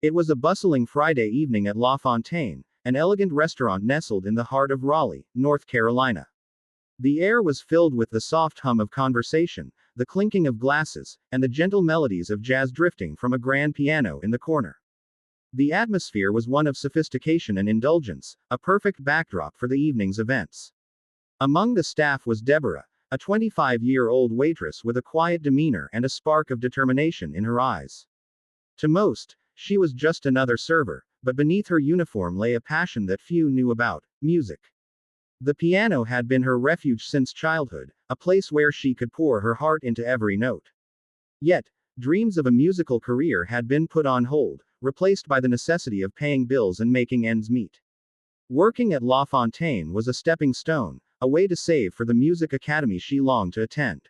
It was a bustling Friday evening at La Fontaine, an elegant restaurant nestled in the heart of Raleigh, North Carolina. The air was filled with the soft hum of conversation, the clinking of glasses, and the gentle melodies of jazz drifting from a grand piano in the corner. The atmosphere was one of sophistication and indulgence, a perfect backdrop for the evening's events. Among the staff was Deborah, a 25-year-old waitress with a quiet demeanor and a spark of determination in her eyes. To most, she was just another server, but beneath her uniform lay a passion that few knew about: music. The piano had been her refuge since childhood, a place where she could pour her heart into every note. Yet, dreams of a musical career had been put on hold, replaced by the necessity of paying bills and making ends meet. Working at La Fontaine was a stepping stone, a way to save for the music academy she longed to attend.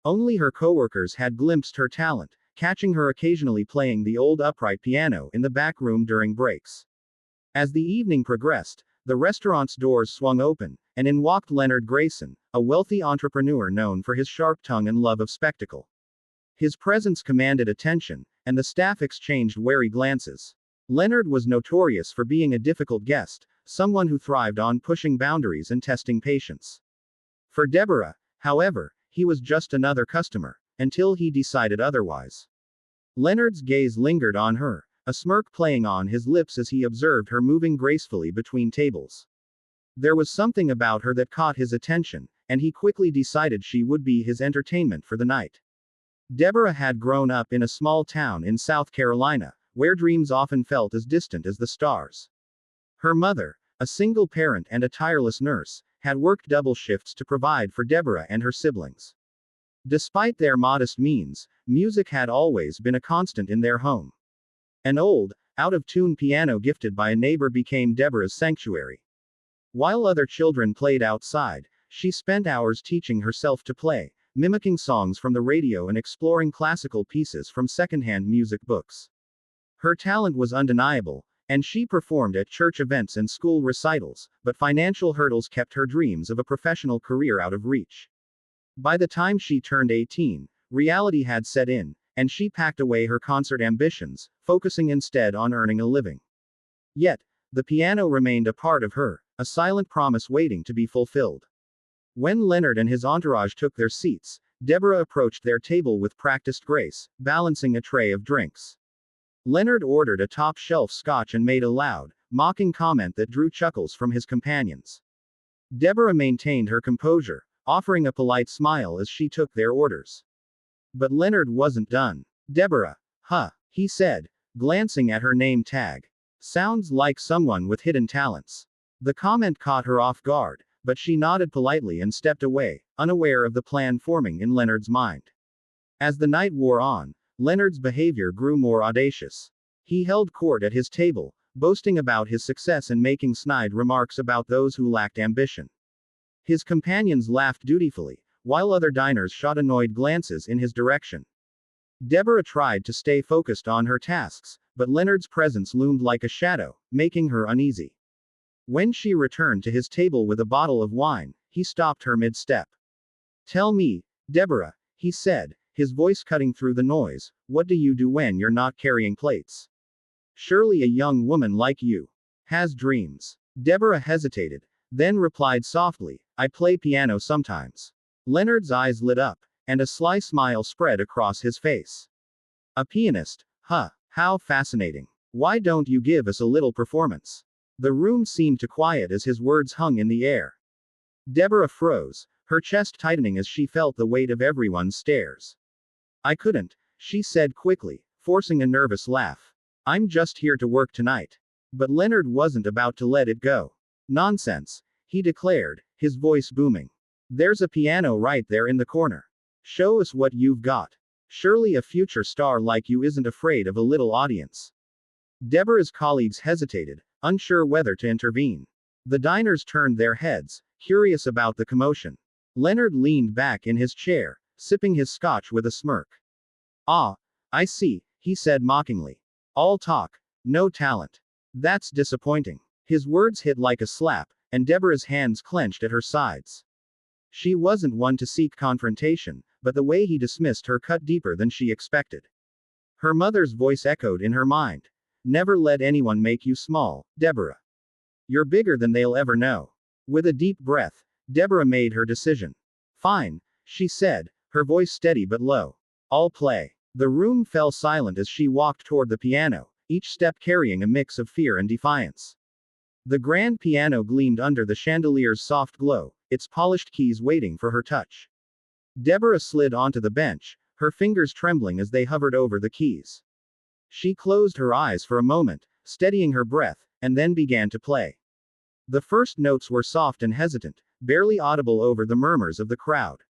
Only her coworkers had glimpsed her talent, catching her occasionally playing the old upright piano in the back room during breaks. As the evening progressed, the restaurant's doors swung open, and in walked Leonard Grayson, a wealthy entrepreneur known for his sharp tongue and love of spectacle. His presence commanded attention, and the staff exchanged wary glances. Leonard was notorious for being a difficult guest, someone who thrived on pushing boundaries and testing patience. For Deborah, however, he was just another customer, until he decided otherwise. Leonard's gaze lingered on her, a smirk playing on his lips as he observed her moving gracefully between tables. There was something about her that caught his attention, and he quickly decided she would be his entertainment for the night. Deborah had grown up in a small town in South Carolina, where dreams often felt as distant as the stars. Her mother, a single parent and a tireless nurse, had worked double shifts to provide for Deborah and her siblings. Despite their modest means, music had always been a constant in their home. An old, out-of-tune piano gifted by a neighbor became Deborah's sanctuary. While other children played outside, she spent hours teaching herself to play, mimicking songs from the radio and exploring classical pieces from secondhand music books. Her talent was undeniable, and she performed at church events and school recitals, but financial hurdles kept her dreams of a professional career out of reach. By the time she turned 18, reality had set in, and she packed away her concert ambitions, focusing instead on earning a living. Yet, the piano remained a part of her, a silent promise waiting to be fulfilled. When Leonard and his entourage took their seats, Deborah approached their table with practiced grace, balancing a tray of drinks. Leonard ordered a top-shelf scotch and made a loud, mocking comment that drew chuckles from his companions. Deborah maintained her composure, offering a polite smile as she took their orders. But Leonard wasn't done. "Deborah, huh," he said, glancing at her name tag. "Sounds like someone with hidden talents." The comment caught her off guard, but she nodded politely and stepped away, unaware of the plan forming in Leonard's mind. As the night wore on, Leonard's behavior grew more audacious. He held court at his table, boasting about his success and making snide remarks about those who lacked ambition. His companions laughed dutifully, while other diners shot annoyed glances in his direction. Deborah tried to stay focused on her tasks, but Leonard's presence loomed like a shadow, making her uneasy. When she returned to his table with a bottle of wine, he stopped her mid-step. "Tell me, Deborah," he said, his voice cutting through the noise, "what do you do when you're not carrying plates? Surely a young woman like you has dreams." Deborah hesitated, then replied softly, "I play piano sometimes." Leonard's eyes lit up, and a sly smile spread across his face. "A pianist, huh? How fascinating. Why don't you give us a little performance?" The room seemed to quiet as his words hung in the air. Deborah froze, her chest tightening as she felt the weight of everyone's stares. "I couldn't," she said quickly, forcing a nervous laugh. "I'm just here to work tonight." But Leonard wasn't about to let it go. "Nonsense," he declared, his voice booming. "There's a piano right there in the corner. Show us what you've got. Surely a future star like you isn't afraid of a little audience." Deborah's colleagues hesitated, unsure whether to intervene. The diners turned their heads, curious about the commotion. Leonard leaned back in his chair, sipping his scotch with a smirk. "Ah, I see," he said mockingly. "All talk, no talent. That's disappointing." His words hit like a slap, and Deborah's hands clenched at her sides. She wasn't one to seek confrontation, but the way he dismissed her cut deeper than she expected. Her mother's voice echoed in her mind. never let anyone make you small, Deborah. You're bigger than they'll ever know. With a deep breath, Deborah made her decision. Fine, she said, her voice steady but low. I'll play. The room fell silent as she walked toward the piano, each step carrying a mix of fear and defiance. The grand piano gleamed under the chandelier's soft glow, its polished keys waiting for her touch. Deborah slid onto the bench, her fingers trembling as they hovered over the keys. She closed her eyes for a moment, steadying her breath, and then began to play. The first notes were soft and hesitant, barely audible over the murmurs of the crowd.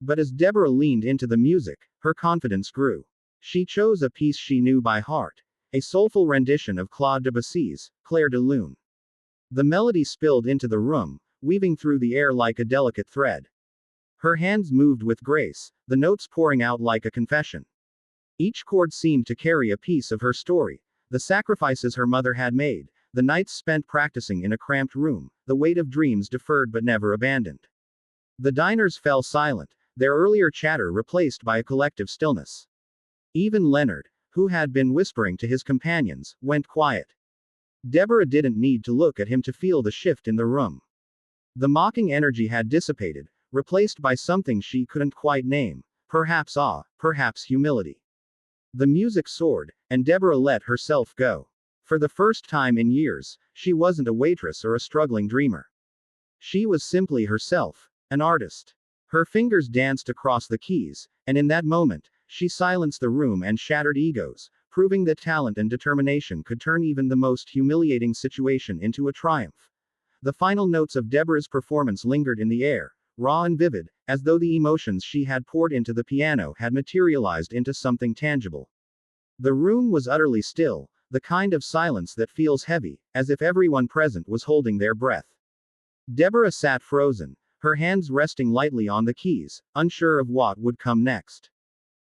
But as Deborah leaned into the music, her confidence grew. She chose a piece she knew by heart, a soulful rendition of Claude Debussy's Clair de Lune. The melody spilled into the room, weaving through the air like a delicate thread. Her hands moved with grace, the notes pouring out like a confession. Each chord seemed to carry a piece of her story, the sacrifices her mother had made, the nights spent practicing in a cramped room, the weight of dreams deferred but never abandoned. The diners fell silent, their earlier chatter replaced by a collective stillness. Even Leonard, who had been whispering to his companions, went quiet. Deborah didn't need to look at him to feel the shift in the room. The mocking energy had dissipated, replaced by something she couldn't quite name, perhaps awe, perhaps humility. The music soared, and Deborah let herself go. For the first time in years, she wasn't a waitress or a struggling dreamer. She was simply herself, an artist. Her fingers danced across the keys, and in that moment, she silenced the room and shattered egos, proving that talent and determination could turn even the most humiliating situation into a triumph. The final notes of Deborah's performance lingered in the air, raw and vivid, as though the emotions she had poured into the piano had materialized into something tangible. The room was utterly still, the kind of silence that feels heavy, as if everyone present was holding their breath. Deborah sat frozen, her hands resting lightly on the keys, unsure of what would come next.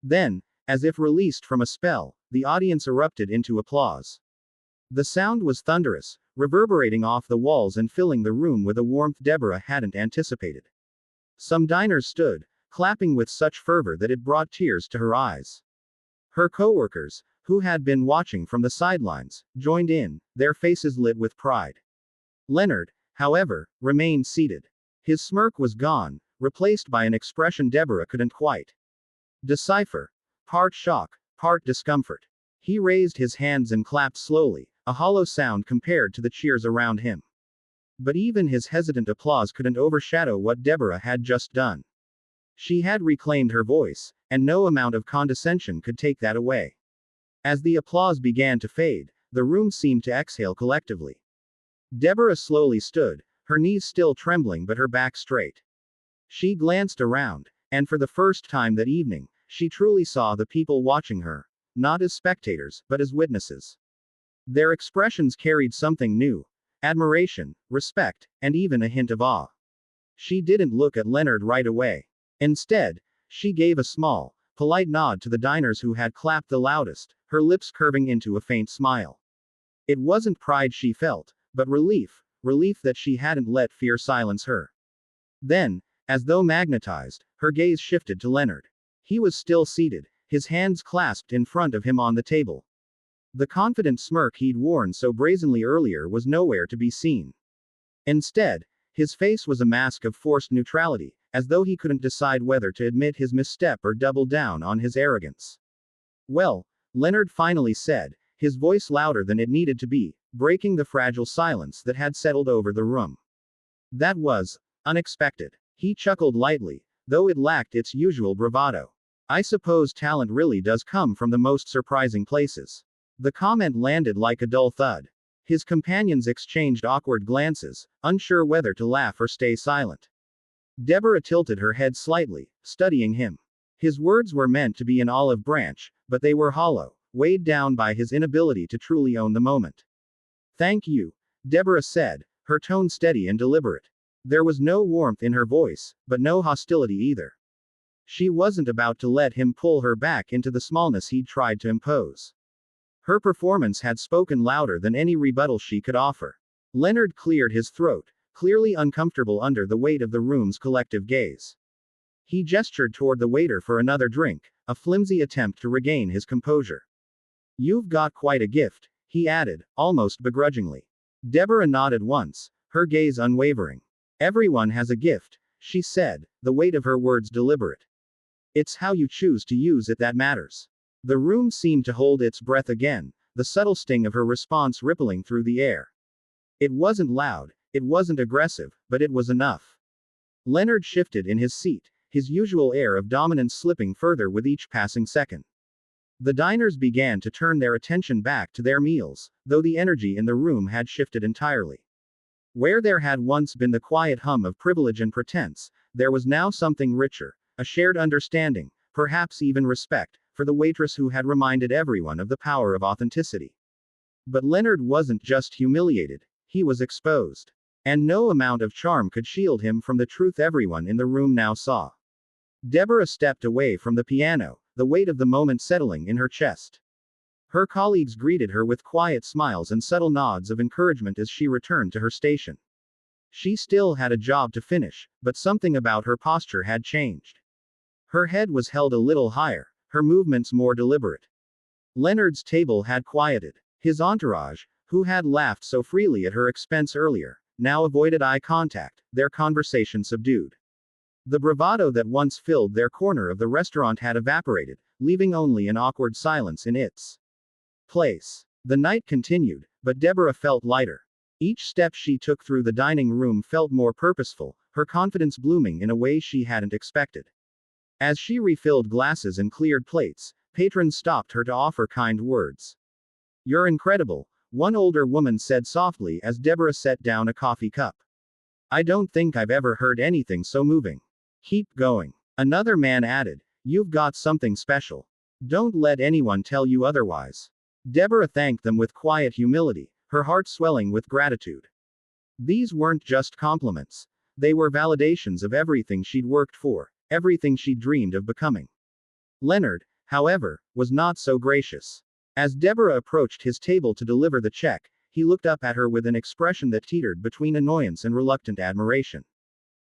Then, as if released from a spell, the audience erupted into applause. The sound was thunderous, reverberating off the walls and filling the room with a warmth Deborah hadn't anticipated. Some diners stood, clapping with such fervor that it brought tears to her eyes. Her coworkers, who had been watching from the sidelines, joined in, their faces lit with pride. Leonard, however, remained seated. His smirk was gone, replaced by an expression Deborah couldn't quite decipher. Part shock, part discomfort. He raised his hands and clapped slowly, a hollow sound compared to the cheers around him. But even his hesitant applause couldn't overshadow what Deborah had just done. She had reclaimed her voice, and no amount of condescension could take that away. As the applause began to fade, the room seemed to exhale collectively. Deborah slowly stood, her knees still trembling but her back straight. She glanced around, and for the first time that evening, she truly saw the people watching her, not as spectators, but as witnesses. Their expressions carried something new: admiration, respect, and even a hint of awe. She didn't look at Leonard right away. Instead, she gave a small, polite nod to the diners who had clapped the loudest, her lips curving into a faint smile. It wasn't pride she felt, but relief that she hadn't let fear silence her. Then, as though magnetized, her gaze shifted to Leonard. He was still seated, his hands clasped in front of him on the table. The confident smirk he'd worn so brazenly earlier was nowhere to be seen. Instead, his face was a mask of forced neutrality, as though he couldn't decide whether to admit his misstep or double down on his arrogance. Well, Leonard finally said, his voice louder than it needed to be, breaking the fragile silence that had settled over the room. That was unexpected. He chuckled lightly, though it lacked its usual bravado. I suppose talent really does come from the most surprising places. The comment landed like a dull thud. His companions exchanged awkward glances, unsure whether to laugh or stay silent. Deborah tilted her head slightly, studying him. His words were meant to be an olive branch, but they were hollow, weighed down by his inability to truly own the moment. Thank you, Deborah said, her tone steady and deliberate. There was no warmth in her voice, but no hostility either. She wasn't about to let him pull her back into the smallness he'd tried to impose. Her performance had spoken louder than any rebuttal she could offer. Leonard cleared his throat, clearly uncomfortable under the weight of the room's collective gaze. He gestured toward the waiter for another drink, a flimsy attempt to regain his composure. You've got quite a gift, he added, almost begrudgingly. Deborah nodded once, her gaze unwavering. Everyone has a gift, she said, the weight of her words deliberate. It's how you choose to use it that matters. The room seemed to hold its breath again, the subtle sting of her response rippling through the air. It wasn't loud, it wasn't aggressive, but it was enough. Leonard shifted in his seat, his usual air of dominance slipping further with each passing second. The diners began to turn their attention back to their meals, though the energy in the room had shifted entirely. Where there had once been the quiet hum of privilege and pretense, there was now something richer, a shared understanding, perhaps even respect, for the waitress who had reminded everyone of the power of authenticity. But Leonard wasn't just humiliated, he was exposed. And no amount of charm could shield him from the truth everyone in the room now saw. Deborah stepped away from the piano, the weight of the moment settling in her chest. Her colleagues greeted her with quiet smiles and subtle nods of encouragement as she returned to her station. She still had a job to finish, but something about her posture had changed. Her head was held a little higher, her movements more deliberate. Leonard's table had quieted. His entourage, who had laughed so freely at her expense earlier, now avoided eye contact, their conversation subdued. The bravado that once filled their corner of the restaurant had evaporated, leaving only an awkward silence in its place. The night continued, but Deborah felt lighter. Each step she took through the dining room felt more purposeful, her confidence blooming in a way she hadn't expected. As she refilled glasses and cleared plates, patrons stopped her to offer kind words. "You're incredible," one older woman said softly as Deborah set down a coffee cup. "I don't think I've ever heard anything so moving." "Keep going," another man added. "You've got something special. Don't let anyone tell you otherwise." Deborah thanked them with quiet humility, her heart swelling with gratitude. These weren't just compliments. They were validations of everything she'd worked for, everything she'd dreamed of becoming. Leonard, however, was not so gracious. As Deborah approached his table to deliver the check, he looked up at her with an expression that teetered between annoyance and reluctant admiration.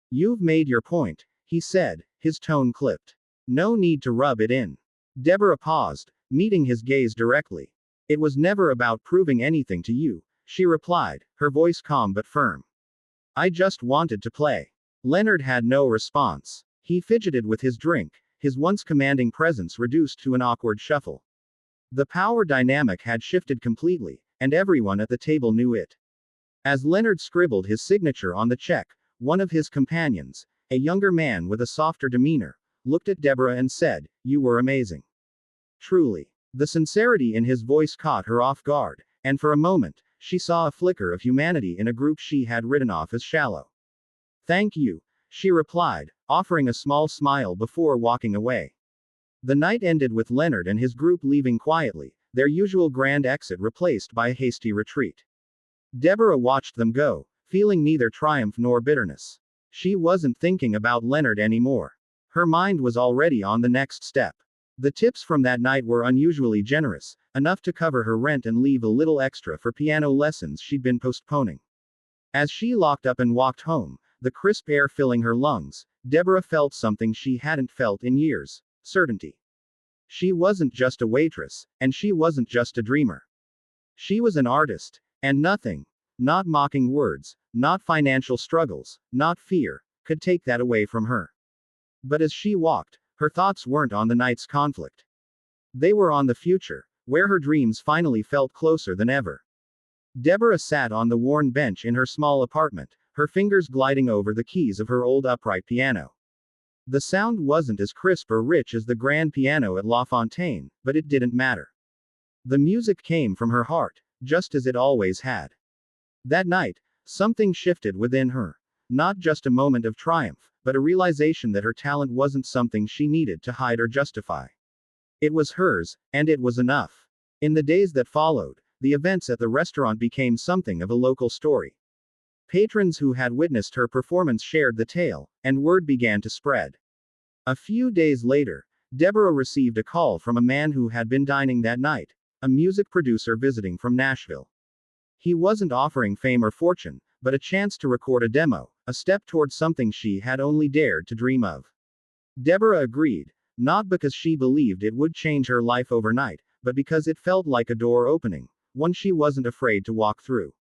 "You've made your point," he said, his tone clipped. "No need to rub it in." Deborah paused, meeting his gaze directly. "It was never about proving anything to you," she replied, her voice calm but firm. "I just wanted to play." Leonard had no response. He fidgeted with his drink, his once commanding presence reduced to an awkward shuffle. The power dynamic had shifted completely, and everyone at the table knew it. As Leonard scribbled his signature on the check, one of his companions, a younger man with a softer demeanor, looked at Deborah and said, "You were amazing." Truly. The sincerity in his voice caught her off guard, and for a moment, she saw a flicker of humanity in a group she had written off as shallow. "Thank you," she replied, offering a small smile before walking away. The night ended with Leonard and his group leaving quietly, their usual grand exit replaced by a hasty retreat. Deborah watched them go, feeling neither triumph nor bitterness. She wasn't thinking about Leonard anymore. Her mind was already on the next step. The tips from that night were unusually generous, enough to cover her rent and leave a little extra for piano lessons she'd been postponing. As she locked up and walked home, the crisp air filling her lungs, Deborah felt something she hadn't felt in years: certainty. She wasn't just a waitress, and she wasn't just a dreamer. She was an artist, and nothing, not mocking words, not financial struggles, not fear, could take that away from her. But as she walked, her thoughts weren't on the night's conflict. They were on the future, where her dreams finally felt closer than ever. Deborah sat on the worn bench in her small apartment, her fingers gliding over the keys of her old upright piano. The sound wasn't as crisp or rich as the grand piano at La Fontaine, but it didn't matter. The music came from her heart, just as it always had. That night, something shifted within her. Not just a moment of triumph, but a realization that her talent wasn't something she needed to hide or justify. It was hers, and it was enough. In the days that followed, the events at the restaurant became something of a local story. Patrons who had witnessed her performance shared the tale, and word began to spread. A few days later, Deborah received a call from a man who had been dining that night, a music producer visiting from Nashville. He wasn't offering fame or fortune, but a chance to record a demo, a step towards something she had only dared to dream of. Deborah agreed, not because she believed it would change her life overnight, but because it felt like a door opening, one she wasn't afraid to walk through.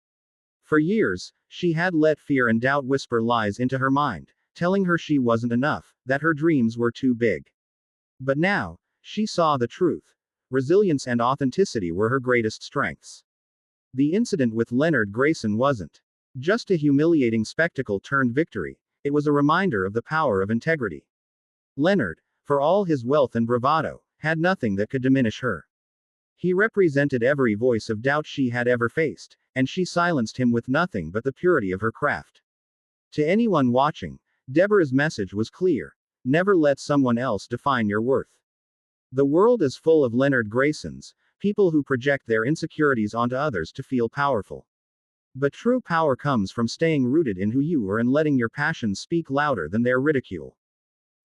For years, she had let fear and doubt whisper lies into her mind, telling her she wasn't enough, that her dreams were too big. But now, she saw the truth. Resilience and authenticity were her greatest strengths. The incident with Leonard Grayson wasn't just a humiliating spectacle turned victory, it was a reminder of the power of integrity. Leonard, for all his wealth and bravado, had nothing that could diminish her. He represented every voice of doubt she had ever faced, and she silenced him with nothing but the purity of her craft. To anyone watching, Deborah's message was clear. Never let someone else define your worth. The world is full of Leonard Graysons, people who project their insecurities onto others to feel powerful. But true power comes from staying rooted in who you are and letting your passions speak louder than their ridicule.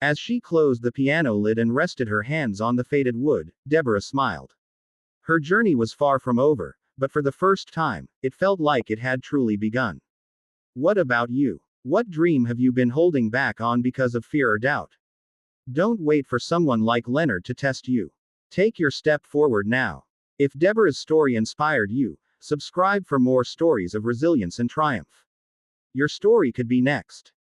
As she closed the piano lid and rested her hands on the faded wood, Deborah smiled. Her journey was far from over, but for the first time, it felt like it had truly begun. What about you? What dream have you been holding back on because of fear or doubt? Don't wait for someone like Leonard to test you. Take your step forward now. If Deborah's story inspired you, subscribe for more stories of resilience and triumph. Your story could be next.